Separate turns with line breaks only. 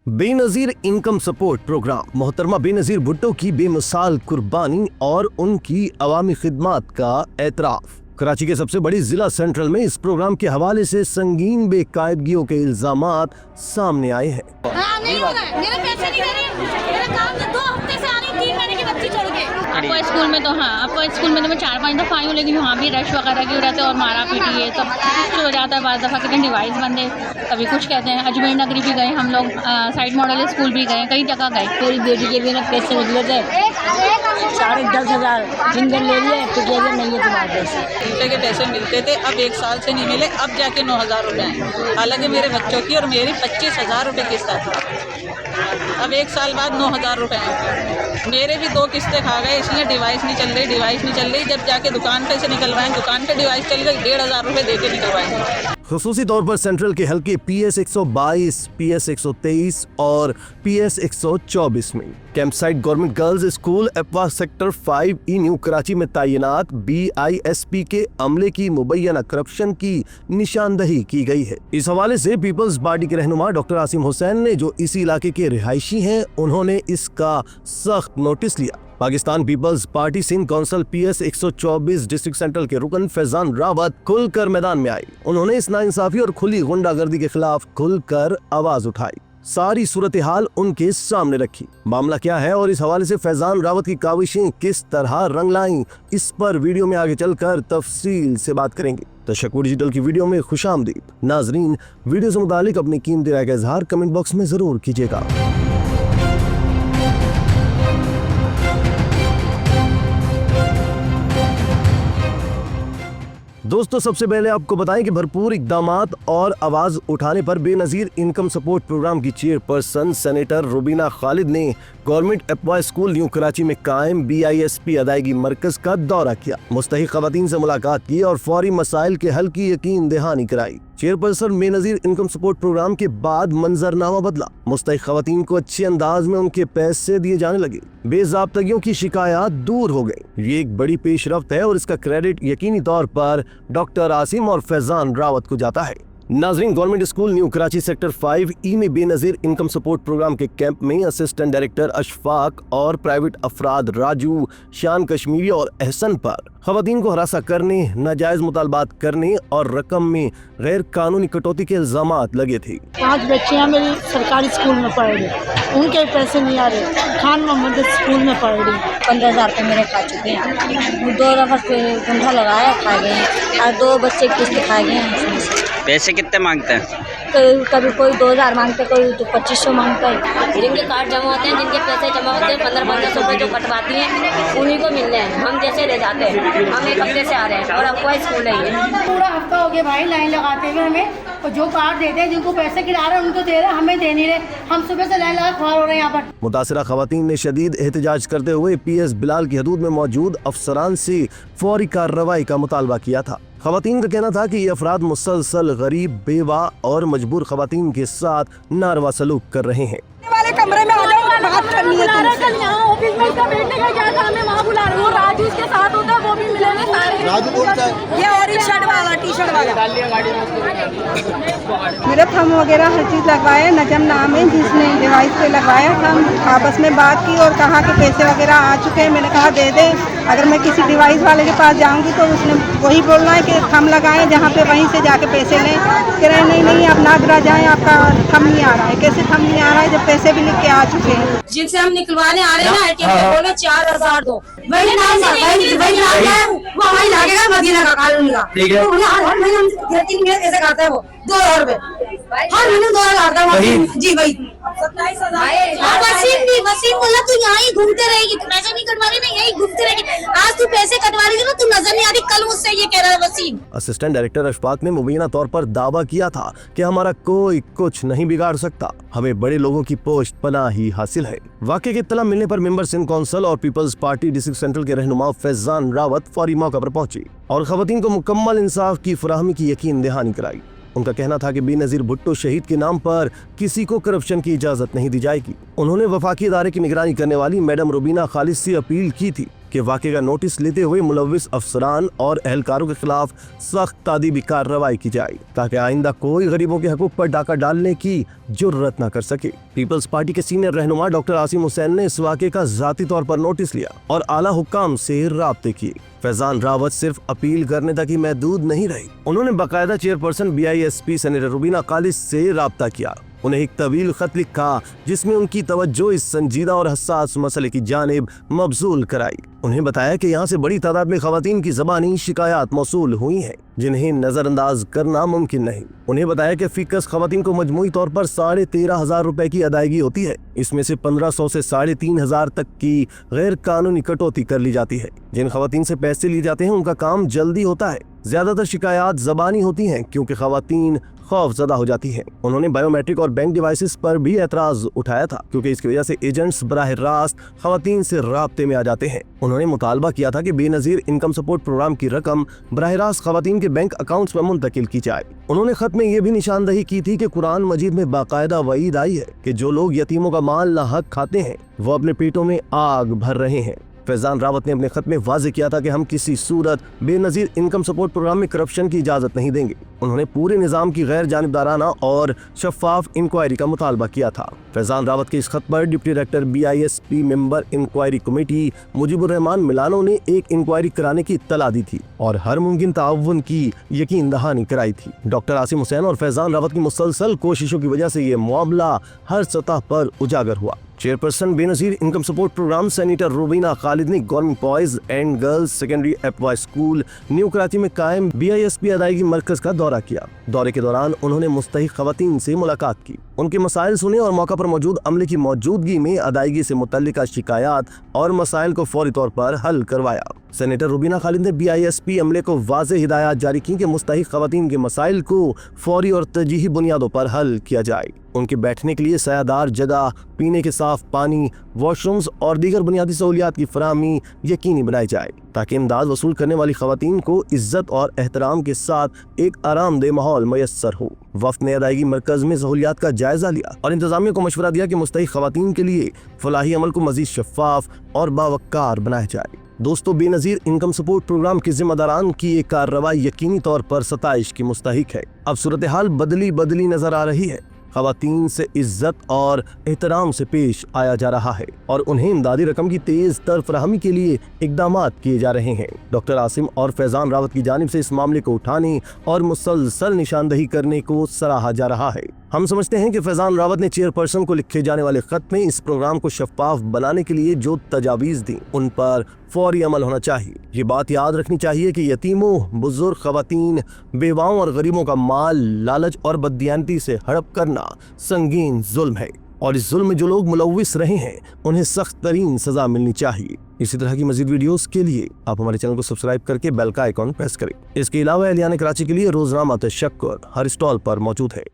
Benazir income support programme मोहतरमा बेनजीर भुट्टो की बेमिसाल कुर्बानी और उनकी अवामी खिदमत का एतराफ। कराची के सबसे बड़ी जिला सेंट्रल में इस प्रोग्राम के हवाले से संगीन बेकायदगियों के इल्जामात सामने आए हैं।
आपको स्कूल में तो आपको स्कूल में तो मैं 4-5 दफ़ा आई हूँ, लेकिन वहाँ भी रश वगैरह क्यों रहते हैं और मारा पीटी है, सब कुछ हो जाता है। बाज़ दफ़ा कितने डिवाइस बंदे कभी कुछ कहते हैं। अजमेर नगरी भी गए हम लोग, साइड मॉडल स्कूल भी गए, कई जगह गए।
मेरी बेटी के लिए ना पैसे निकले थे 10,500 जिंदन ले लिए, तो कह रहे नहीं है तुम्हारे पैसे।
टीचर के पैसे मिलते थे, अब 1 साल से नहीं मिले, अब जाके 9,000 रुपये हैं। हालांकि मेरे बच्चों की और मेरी 25,000 रुपये किस्त थी, अब 1 साल बाद 9,000 रुपये हैं। मेरे भी 2 किस्तें खा गए, इसलिए डिवाइस नहीं चल रही। जब जाके दुकान पे से निकलवाएं, दुकान पे डिवाइस चल गई, 1,500 रुपये दे के निकलवाएंगे।
खुसूसी तौर पर सेंट्रल के हल्के PS 122, PS 123 और PS 124 में कैंपसाइट गवर्नमेंट गर्ल्स स्कूल एपवा सेक्टर 5E न्यू कराची में तैनात BISP के अमले की मुबैना करप्शन की निशानदही की गई है। इस हवाले से पीपल्स पार्टी के रहनुमा डॉक्टर आसिम हुसैन ने, जो इसी इलाके के रिहायशी हैं, उन्होंने इसका सख्त नोटिस लिया। Pakistan Peoples Party Sindh council PS 124 district central के रुकन फैजान रावत खुलकर मैदान में आई। उन्होंने इस नाइंसाफी और खुली गुंडागर्दी के खिलाफ खुलकर आवाज उठाई, सारी सूरत हाल उनके सामने रखी। मामला क्या है और इस हवाले से फैजान रावत की काविशें किस तरह रंग लाई, इस पर वीडियो में आगे चलकर तफसील से बात करेंगे। तशक्कुर डिजिटल की वीडियो में खुशामदीद। नाजरीन, वीडियो से मुतालिक अपनी कीमती राय का इजहार कमेंट बॉक्स में जरूर कीजिएगा। दोस्तों, सबसे पहले आपको बताएं कि भरपूर इक़दामात और आवाज उठाने पर बेनजीर इनकम सपोर्ट प्रोग्राम की चेयरपर्सन सेनेटर रुबीना खालिद ने गवर्नमेंट एपवा स्कूल न्यू कराची में कायम BISP अदायगी मरकज का दौरा किया, मुस्तहिक खवातीन से मुलाकात की और फौरी मसाइल के हल की यकीन दहानी कराई। Chairperson Benazir income support programme के बाद मंजरनामा बदला, मुस्तहिक खवातीन को अच्छे अंदाज में उनके पैसे दिए जाने लगे, बेज़ाब्तगियों की शिकायत दूर हो गई। ये एक बड़ी पेशरफ्त है और इसका क्रेडिट यकीनी तौर पर डॉक्टर आसिम और फैजान रावत को जाता है। नाजरीन, government school new Karachi sector 5E में बेनजीर इनकम सपोर्ट प्रोग्राम के कैंप में असिस्टेंट डायरेक्टर अशफाक और प्राइवेट अफराद राजू, शान कश्मीरी और एहसन पर खवातीन को हरासा करने, नाजायज मुतालबात करने और रकम में गैर कानूनी कटौती के इल्जामात लगे थे।
5 बच्चियाँ मेरी सरकारी स्कूल में पढ़ रही, उनके पैसे नहीं आ रहे। खान मोहम्मद स्कूल में पढ़ रही, 15,000 रुपये मेरे खा चुके हैं। 2 दफ़ा गुंडा लगाया, खा गए, और 2 बच्चे किस्त खा गए हैं।
पैसे कितने मांगते हैं?
कभी कोई 2,000 मांगते, कोई 2,500 मांगता है। जिनके कार्ड जमा होते हैं, जिनके पैसे जमा होते हैं, 1500 रुपये जो कटवाती हैं, उन्हीं को मिलने हैं। हम जैसे रह जाते हैं, हम 1 हफ्ते से आ रहे हैं और आपको स्कूल है ये।
पूरा हफ्ता हो गया भाई लाइन लगाते हुए हमें, और जो कार्ड देते हैं, जिनको पैसे गिरा रहे हैं उनको दे रहे हैं, हमें दे नहीं रहे। हम सुबह से लाइन लगा ख्वार हो रहे हैं यहाँ पर।
मुतासिरा खवातीन ने शदीद एहतजाज करते हुए PS बिलाल की हदूद में मौजूद अफसरान से फौरी कार्रवाई का मुतालबा किया था। खवातीन का कहना था कि ये अफराद मुसलसल गरीब, बेवा और मजबूर खवातीन के साथ नारवा सलूक कर रहे हैं।
वाले कमरे में आ जाओ, बात करनी है तुमसे। यहाँ ऑफिस में इसका बैठने का क्या था, हमें वहाँ बुला रहे हो। राजू इसके साथ होता है, वो भी मिलेंगे सारे। राजू कौन सा है? ये ऑरेंज शर्ट वाला, टी-शर्ट वाला।
मेरा थम वगैरह हर चीज़ लगवाया, नजम नाम है जिसने डिवाइस पे लगाया। हम आपस में बात की और कहा कि पैसे वगैरह आ चुके हैं। मैंने कहा दे दे, अगर मैं किसी डिवाइस वाले के पास जाऊंगी तो उसने वही बोलना है कि थम लगाएं जहाँ पे, वहीं से जाके पैसे लें। कह रहे नहीं आप नागरा जाएं, आपका थम नहीं आ रहा है। कैसे थम नहीं आ रहा है जब पैसे भी लिख के आ चुके हैं?
जिनसे हम निकलवाने आ रहे हैं ना, ATM से बोले 4,000 दो, वही नाम वो वही लागेगा मदीना का कानून का। हर महीने हम 3 महीने कैसे खाता है वो 2,000 रुपए, हर महीने 2,000 आता है जी। वही 27,000। वसीम बोला तू यहाँ ही घूमते रहेगी, तू पैसे नहीं कटवा रही ना, यही घूमते रहेगी। आज तू पैसे कटवा रही ना, तू नजर नहीं आ रही। कल मुझसे ये कह रहा है वसीम।
असिस्टेंट डायरेक्टर अशफाक ने मुबीना तौर पर दावा किया था कि हमारा कोई कुछ नहीं बिगाड़ सकता, हमें बड़े लोगों की पोस्ट पनाह ही हासिल है। वाकये की इत्तला मिलने पर मेंबर सिंध कौंसिल और पीपल्स पार्टी डिस्ट्रिक्ट सेंट्रल के रहनुमा फैजान रावत फौरी मौका पर पहुंची और खवातीन को मुकम्मल इंसाफ की फराहमी की यकीन दहानी कराई। उनका कहना था कि बेनजीर भुट्टो शहीद के नाम पर किसी को करप्शन की इजाजत नहीं दी जाएगी। उन्होंने वफाकी इदारे की निगरानी करने वाली मैडम रुबीना खालिद से अपील की थी कि वाकये का नोटिस लेते हुए मुलव्विस अफसरान और एहलकारों के खिलाफ सख्त तादीबी कार्रवाई की जाए ताकि आइंदा कोई गरीबों के हकूक पर डाका डालने की जुर्रत न कर सके। पीपल्स पार्टी के सीनियर रहनुमा डॉक्टर आसिम हुसैन ने इस वाकये का जाती तौर पर नोटिस लिया और आला हुक्काम से राब्ते किए। फैजान रावत सिर्फ अपील करने तक ही महदूद नहीं रही, उन्होंने बाकायदा chairperson BISP senator Rubina Khalid से राब्ता किया, उन्हें एक तवील खत लिखा जिसमें उनकी तवज्जो इस संजीदा और हसास मसले की जानिब मबजूल कराई। उन्हें बताया कि यहाँ से बड़ी तादाद में खवातीन की ज़बानी शिकायत मौसूल हुई हैं जिन्हें नजरअंदाज करना मुमकिन नहीं। उन्हें बताया कि फीकस खवातीन को मजमूई तौर पर 13,500 रुपए की अदायगी होती है, इसमें से 1,500 से 3,500 तक की गैर कानूनी कटौती कर ली जाती है। जिन खवातीन से पैसे लिए जाते हैं उनका काम जल्दी होता है। ज्यादातर शिकायत ज़बानी होती हैं क्योंकि खवातीन खौफजदा हो जाती है। उन्होंने बायोमेट्रिक और बैंक डिवाइसेस पर भी एतराज उठाया था क्योंकि इसकी वजह से एजेंट्स बराह रास्त खवातीन से राब्ते में आ जाते हैं। उन्होंने मुतालबा किया था कि बेनजीर इनकम सपोर्ट प्रोग्राम की रकम बराह रास्त खवातीन के बैंक अकाउंट्स में मुंतकिल की जाए। उन्होंने खत में यह भी निशानदही की थी कि कुरान मजीद में बाकायदा वईद आई है कि जो लोग यतीमों का माल नाहक खाते हैं वो अपने पेटों में आग भर रहे हैं। फैजान रावत ने अपने खत में वाज़े किया था कि हम किसी सूरत बेनजीर इनकम सपोर्ट प्रोग्राम में करप्शन की इजाज़त नहीं देंगे। उन्होंने पूरे निज़ाम की गैर जानिबदाराना और शफाफ इंक्वायरी का मुतालबा किया था। फैजान रावत के इस खत पर deputy director BISP member inquiry committee Mujibur Rahman Milano ने एक इंक्वायरी कराने की इत्तला दी थी और हर मुमकिन ताउन की यकीन दहानी कराई थी। डॉक्टर आसिम हुसैन और फैजान रावत की मुसलसल कोशिशों की वजह से ये मामला हर सतह पर उजागर हुआ। Chairperson Benazir income support programme senator Rubina Khalid ने government boys and girls secondary एपवाई स्कूल न्यू कराची में कायम BISP अदायगी मरकज का दौरा किया। दौरे के दौरान उन्होंने मुस्तहिक खवातीन से मुलाकात की, उनके मसाइल सुने और मौका पर मौजूद अमले की मौजूदगी में अदायगी से मुतल्लिका शिकायत और मसाइल को फौरी तौर पर हल करवाया। सेनेटर रुबीना खालिद ने BISP अमले को वाज़ेह हिदायत जारी की कि मुस्तहिक खवातीन के मसाइल को फौरी और तरजीही बुनियादों पर हल किया जाए। उनके बैठने के लिए सायादार जगह, पीने के साफ पानी, वॉशरूम्स और दीगर बुनियादी सहूलियात की फराहमी यकीनी बनाई जाए ताकि इमदाद वसूल करने वाली खवातीन को इज्जत और एहतराम के साथ एक आरामदेह माहौल मयस्सर हो। वफ्द ने अदायगी मरकज में सहूलियात का जायजा लिया और इंतजामिया को मशवरा दिया कि मुस्तहिक खवातीन के लिए फलाही अमल को मजीद शफाफ और बावकार बनाया जाए। दोस्तों, बेनजीर इनकम सपोर्ट प्रोग्राम के जिम्मेदारान की एक कार्रवाई यकीनी तौर पर सताइश की मुस्तहिक है। अब सूरत हाल बदली नजर आ रही है। खवातीन से इज्जत और एहतराम से पेश आया जा रहा है और उन्हें इमदादी रकम की तेज तर फराहमी के लिए इकदामात किए जा रहे हैं। डॉक्टर आसिम और फैजान रावत की जानिब से इस मामले को उठाने और मुसलसल निशानदही करने को सराहा जा रहा है। हम समझते हैं कि फैजान रावत ने चेयरपर्सन को लिखे जाने वाले खत में इस प्रोग्राम को शफाफ बनाने के लिए जो तजावीज दी उन पर फौरी अमल होना चाहिए। ये बात याद रखनी चाहिए कि यतीमों, बुजुर्ग, खवातीन, बेवाओं और गरीबों का माल लालच और बददियानती से हड़प करना संगीन जुल्म है और इस जुल्म में जो लोग मुलव्विस रहे हैं उन्हें सख्त तरीन सजा मिलनी चाहिए। इसी तरह की मजीद वीडियोस के लिए आप हमारे चैनल को सब्सक्राइब करके बेल का आइकॉन प्रेस करें। इसके अलावा एहलियान कराची के लिए रोजनामा तशक्कुर हर स्टॉल पर मौजूद है।